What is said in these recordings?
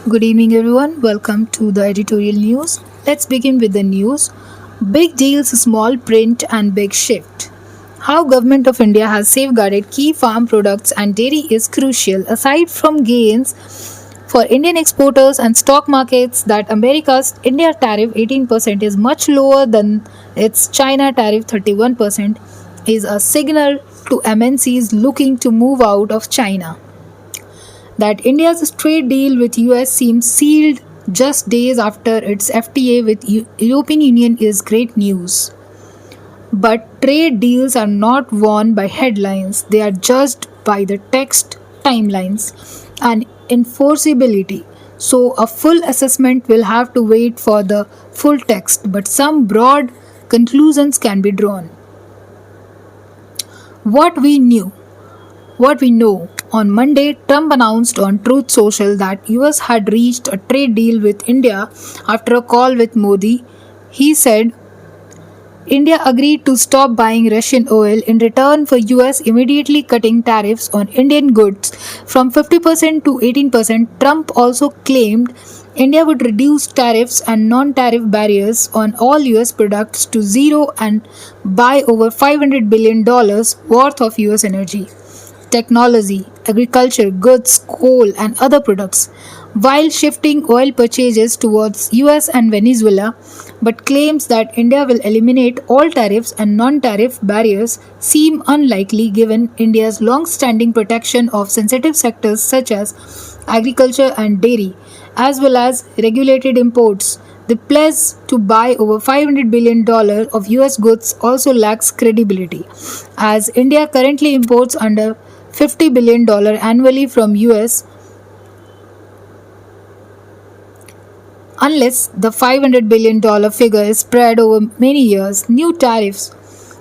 Good evening, everyone. Welcome to the editorial news. Let's begin with the news. Big deals, small print, and big shift. How Government of India has safeguarded key farm products and dairy is crucial. Aside from gains for Indian exporters and stock markets, that America's India tariff 18% is much lower than its China tariff 31% is a signal to MNCs looking to move out of China. That India's trade deal with US seems sealed just days after its FTA with European Union is great news. But trade deals are not won by headlines, they are judged by the text, timelines, and enforceability. So, a full assessment will have to wait for the full text, but some broad conclusions can be drawn. What we knew what we know, on Monday, Trump announced on Truth Social that US had reached a trade deal with India after a call with Modi. He said India agreed to stop buying Russian oil in return for US immediately cutting tariffs on Indian goods from 50% to 18%. Trump also claimed India would reduce tariffs and non-tariff barriers on all US products to zero and buy over $500 billion worth of US energy, technology, agriculture, goods, coal, and other products, while shifting oil purchases towards US and Venezuela, but claims that India will eliminate all tariffs and non-tariff barriers seem unlikely given India's long-standing protection of sensitive sectors such as agriculture and dairy, as well as regulated imports. The pledge to buy over $500 billion of US goods also lacks credibility, as India currently imports under $50 billion annually from US. Unless the $500 billion figure is spread over many years, new tariffs.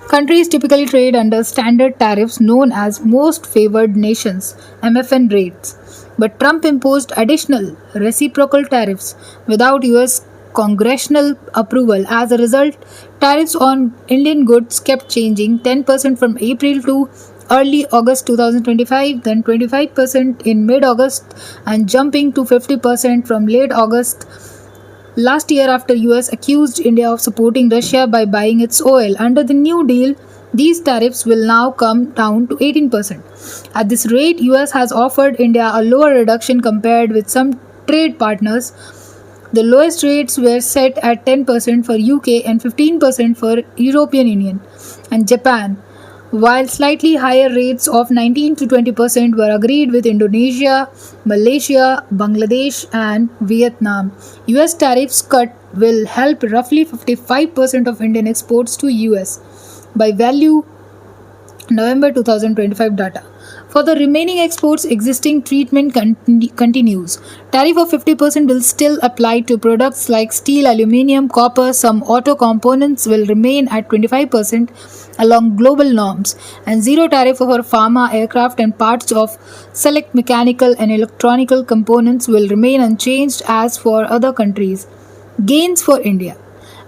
Countries typically trade under standard tariffs known as Most Favored Nations (MFN) rates, but Trump imposed additional reciprocal tariffs without US congressional approval. As a result, tariffs on Indian goods kept changing 10% from April to early August 2025, then 25% in mid August, and jumping to 50% from late August last year after US accused India of supporting Russia by buying its oil. Under the new deal, these tariffs will now come down to 18%. At this rate, US has offered India a lower reduction compared with some trade partners. The lowest rates were set at 10% for UK and 15% for European Union and Japan, while slightly higher rates of 19 to 20% were agreed with Indonesia, Malaysia, Bangladesh, and Vietnam. US tariffs cut will help roughly 55% of Indian exports to US by value November 2025 data. For the remaining exports, existing treatment continues. Tariff of 50% will still apply to products like steel, aluminium, copper. Some auto components will remain at 25% along global norms, and zero tariff over pharma, aircraft, and parts of select mechanical and electronical components will remain unchanged as for other countries. Gains for India.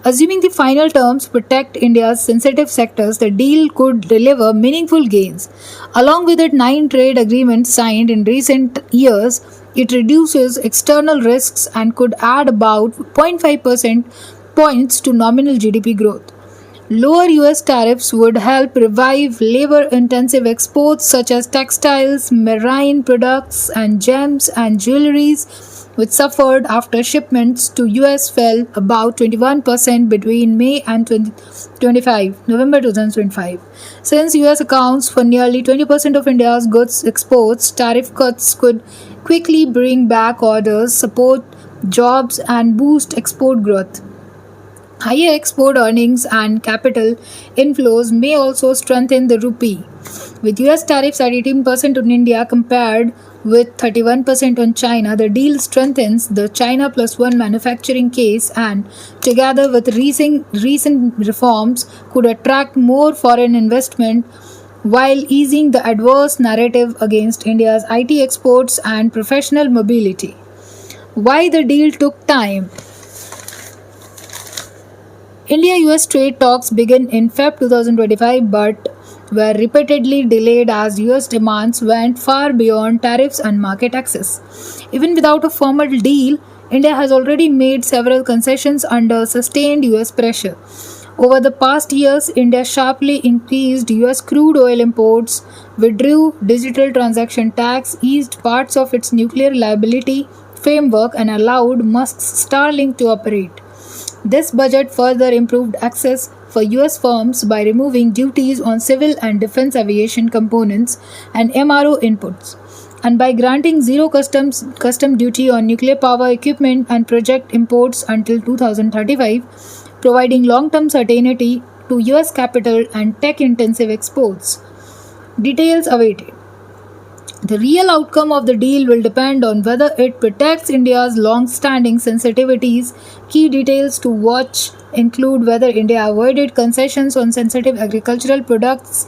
Assuming the final terms protect India's sensitive sectors, the deal could deliver meaningful gains. Along with it, 9 trade agreements signed in recent years, it reduces external risks and could add about 0.5% points to nominal GDP growth. Lower US tariffs would help revive labor intensive exports such as textiles, marine products, and gems and jewelries, which suffered after shipments to US fell about 21% between May and 2025, November 2025. Since US accounts for nearly 20% of India's goods exports, tariff cuts could quickly bring back orders, support jobs, and boost export growth. Higher export earnings and capital inflows may also strengthen the rupee. With US tariffs at 18% on India compared with 31% on China, the deal strengthens the China plus one manufacturing case and, together with recent reforms, could attract more foreign investment while easing the adverse narrative against India's IT exports and professional mobility. Why the deal took time? India US trade talks began in Feb 2025, but were repeatedly delayed as US demands went far beyond tariffs and market access. Even without a formal deal, India has already made several concessions under sustained US pressure. Over the past years, India sharply increased US crude oil imports, withdrew digital transaction tax, eased parts of its nuclear liability framework, and allowed Musk's Starlink to operate. This budget further improved access for US firms by removing duties on civil and defense aviation components and MRO inputs, and by granting zero custom duty on nuclear power equipment and project imports until 2035, providing long-term certainty to US capital and tech-intensive exports. Details awaited. The real outcome of the deal will depend on whether it protects India's long standing sensitivities. Key details to watch include whether India avoided concessions on sensitive agricultural products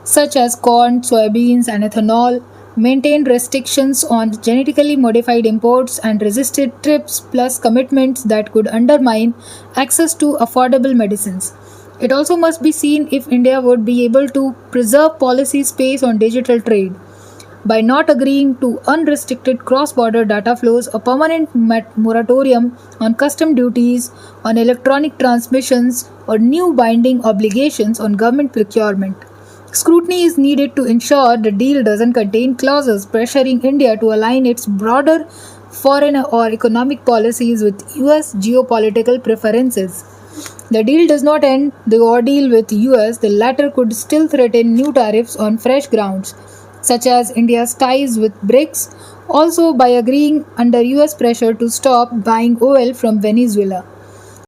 such as corn, soybeans, and ethanol, maintained restrictions on genetically modified imports, and resisted TRIPS plus commitments that could undermine access to affordable medicines. It also must be seen if India would be able to preserve policy space on digital trade. By not agreeing to unrestricted cross border data flows, a permanent moratorium on custom duties on electronic transmissions, or new binding obligations on government procurement. Scrutiny is needed to ensure the deal doesn't contain clauses pressuring India to align its broader foreign or economic policies with US geopolitical preferences. The deal does not end the ordeal with US, the latter could still threaten new tariffs on fresh grounds, such as India's ties with BRICS, also by agreeing under US pressure to stop buying oil from Venezuela.